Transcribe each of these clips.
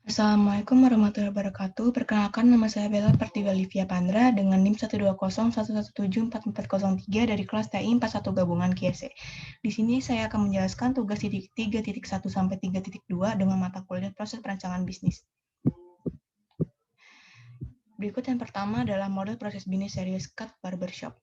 Assalamualaikum warahmatullahi wabarakatuh. Perkenalkan, nama saya Bella Pertiga Livia Pandra dengan NIM 12011174403 dari kelas TI 41 Gabungan KIESE. Di sini saya akan menjelaskan tugas 3.1 sampai 3.2 dengan mata kuliah proses perancangan bisnis. Berikut yang pertama adalah model proses bisnis serius cut barbershop.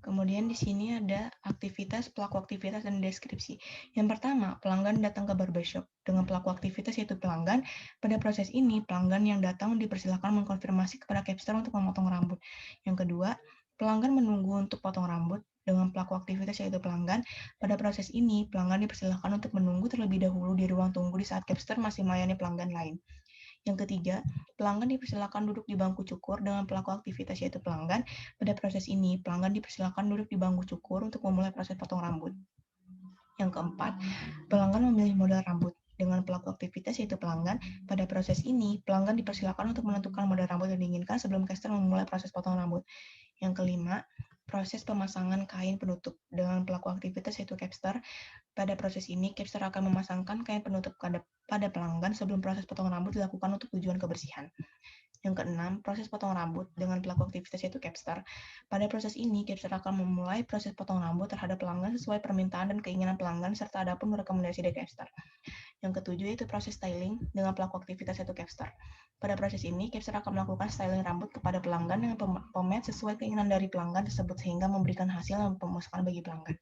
Kemudian di sini ada aktivitas, pelaku aktivitas, dan deskripsi. Yang pertama, pelanggan datang ke barbershop. Dengan pelaku aktivitas yaitu pelanggan, pada proses ini pelanggan yang datang dipersilakan mengkonfirmasi kepada capster untuk memotong rambut. Yang kedua, pelanggan menunggu untuk potong rambut. Dengan pelaku aktivitas yaitu pelanggan, pada proses ini pelanggan dipersilakan untuk menunggu terlebih dahulu di ruang tunggu di saat capster masih melayani pelanggan lain. Yang ketiga, pelanggan dipersilakan duduk di bangku cukur dengan pelaku aktivitas yaitu pelanggan. Pada proses ini, pelanggan dipersilakan duduk di bangku cukur untuk memulai proses potong rambut. Yang keempat, pelanggan memilih model rambut. Dengan pelaku aktivitas yaitu pelanggan, pada proses ini, pelanggan dipersilakan untuk menentukan model rambut yang diinginkan sebelum caster memulai proses potong rambut. Yang kelima, proses pemasangan kain penutup. Dengan pelaku aktivitas yaitu capster, pada proses ini, capster akan memasangkan kain penutup pada pelanggan sebelum proses potong rambut dilakukan untuk tujuan kebersihan. Yang keenam, proses potong rambut dengan pelaku aktivitas yaitu capster. Pada proses ini, capster akan memulai proses potong rambut terhadap pelanggan sesuai permintaan dan keinginan pelanggan serta adapun rekomendasi dari capster. Yang ketujuh yaitu proses styling dengan pelaku aktivitas yaitu capster. Pada proses ini, capster akan melakukan styling rambut kepada pelanggan dengan pomade sesuai keinginan dari pelanggan tersebut sehingga memberikan hasil yang memuaskan bagi pelanggan.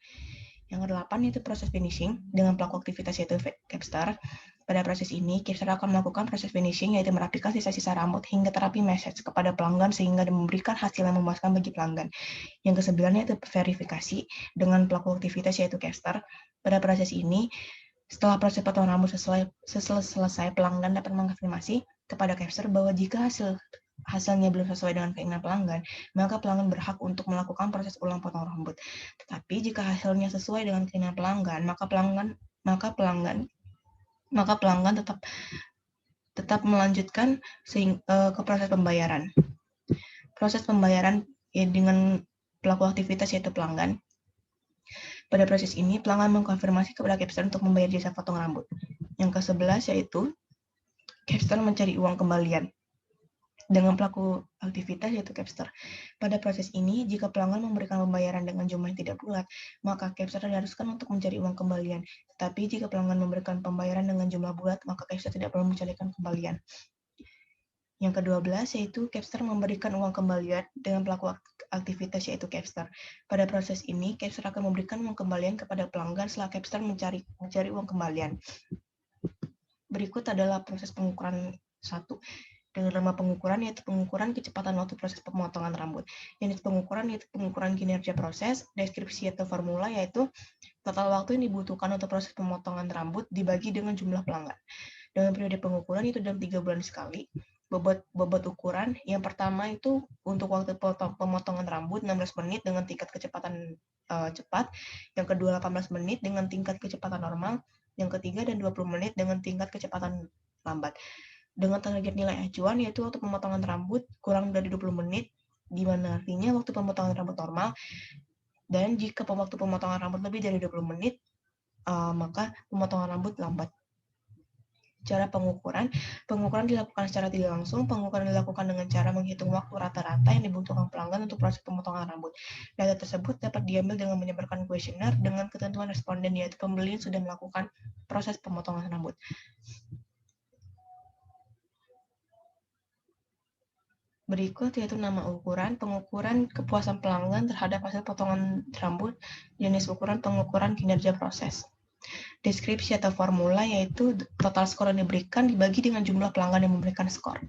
Yang kedelapan yaitu proses finishing dengan pelaku aktivitas yaitu capster. Pada proses ini, capster akan melakukan proses finishing yaitu merapikan sisa-sisa rambut hingga terapi message kepada pelanggan sehingga memberikan hasil yang memuaskan bagi pelanggan. Yang kesembilan yaitu verifikasi dengan pelaku aktivitas yaitu capster. Pada proses ini, setelah proses potong rambut selesai, pelanggan dapat mengkonfirmasi kepada capster bahwa jika hasilnya belum sesuai dengan keinginan pelanggan, maka pelanggan berhak untuk melakukan proses ulang potong rambut. Tetapi jika hasilnya sesuai dengan keinginan pelanggan, maka pelanggan tetap melanjutkan ke proses pembayaran. Proses pembayaran dengan pelaku aktivitas yaitu pelanggan. Pada proses ini, pelanggan mengkonfirmasi kepada capster untuk membayar jasa potong rambut. Yang ke-11 yaitu capster mencari uang kembalian dengan pelaku aktivitas yaitu capster. Pada proses ini, jika pelanggan memberikan pembayaran dengan jumlah yang tidak bulat, maka capster diharuskan untuk mencari uang kembalian. Tetapi jika pelanggan memberikan pembayaran dengan jumlah bulat, maka capster tidak perlu mencarikan kembalian. Yang ke-12 yaitu capster memberikan uang kembalian dengan pelaku aktivitas yaitu capster. Pada proses ini, capster akan memberikan uang kembalian kepada pelanggan setelah capster mencari uang kembalian. Berikut adalah proses pengukuran 1. Dengan nama pengukuran yaitu pengukuran kecepatan waktu proses pemotongan rambut. Jenis pengukuran yaitu pengukuran kinerja proses, deskripsi atau formula yaitu total waktu yang dibutuhkan untuk proses pemotongan rambut dibagi dengan jumlah pelanggan. Dengan periode pengukuran itu dalam 3 bulan sekali. Bobot ukuran yang pertama itu untuk waktu pemotongan rambut 16 menit dengan tingkat kecepatan cepat, yang kedua 18 menit dengan tingkat kecepatan normal, yang ketiga dan 20 menit dengan tingkat kecepatan lambat. Dengan target nilai acuan yaitu waktu pemotongan rambut kurang dari 20 menit, di mana artinya waktu pemotongan rambut normal, dan jika waktu pemotongan rambut lebih dari 20 menit, maka pemotongan rambut lambat. Cara pengukuran dilakukan secara tidak langsung. Pengukuran dilakukan dengan cara menghitung waktu rata-rata yang dibutuhkan pelanggan untuk proses pemotongan rambut. Data tersebut dapat diambil dengan menyebarkan kuesioner dengan ketentuan responden yaitu pembeli yang sudah melakukan proses pemotongan rambut. Berikut yaitu nama ukuran, pengukuran kepuasan pelanggan terhadap hasil potongan rambut, jenis ukuran pengukuran kinerja proses. Deskripsi atau formula yaitu total skor yang diberikan dibagi dengan jumlah pelanggan yang memberikan skor.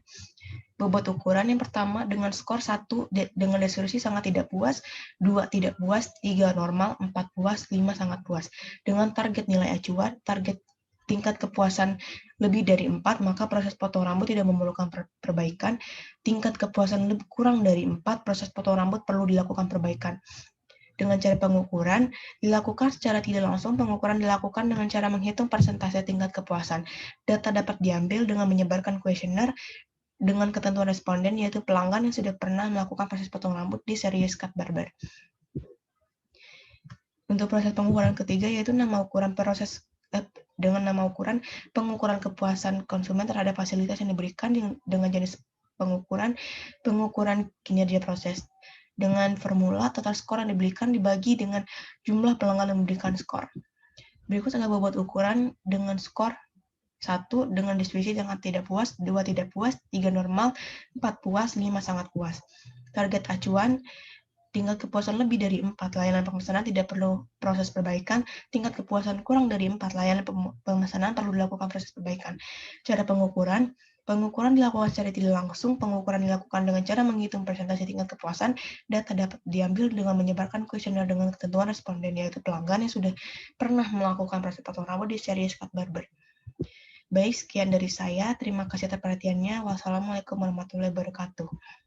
Bobot ukuran yang pertama dengan skor 1 dengan deskripsi sangat tidak puas, 2 tidak puas, 3 normal, 4 puas, 5 sangat puas. Dengan target nilai acuan, target tingkat kepuasan lebih dari 4, maka proses potong rambut tidak memerlukan perbaikan. Tingkat kepuasan lebih kurang dari 4, proses potong rambut perlu dilakukan perbaikan. Dengan cara pengukuran dilakukan secara tidak langsung. Pengukuran dilakukan dengan cara menghitung persentase tingkat kepuasan. Data dapat diambil dengan menyebarkan kuesioner dengan ketentuan responden yaitu pelanggan yang sudah pernah melakukan proses potong rambut di Serious Cut Barber. Untuk proses pengukuran ketiga yaitu nama ukuran dengan nama ukuran pengukuran kepuasan konsumen terhadap fasilitas yang diberikan dengan jenis pengukuran kinerja proses. Dengan formula total skor yang diberikan dibagi dengan jumlah pelanggan yang memberikan skor. Berikut adalah bobot ukuran dengan skor 1 dengan distribusi sangat tidak puas, 2 tidak puas, 3 normal, 4 puas, 5 sangat puas. Target acuan, tingkat kepuasan lebih dari 4, layanan pemesanan tidak perlu proses perbaikan, tingkat kepuasan kurang dari 4, layanan pemesanan perlu dilakukan proses perbaikan. Cara pengukuran dilakukan secara tidak langsung, pengukuran dilakukan dengan cara menghitung persentase tingkat kepuasan, data dapat diambil dengan menyebarkan kuesioner dengan ketentuan responden, yaitu pelanggan yang sudah pernah melakukan proses potong rambut di series cut barber. Baik, sekian dari saya. Terima kasih atas perhatiannya. Wassalamualaikum warahmatullahi wabarakatuh.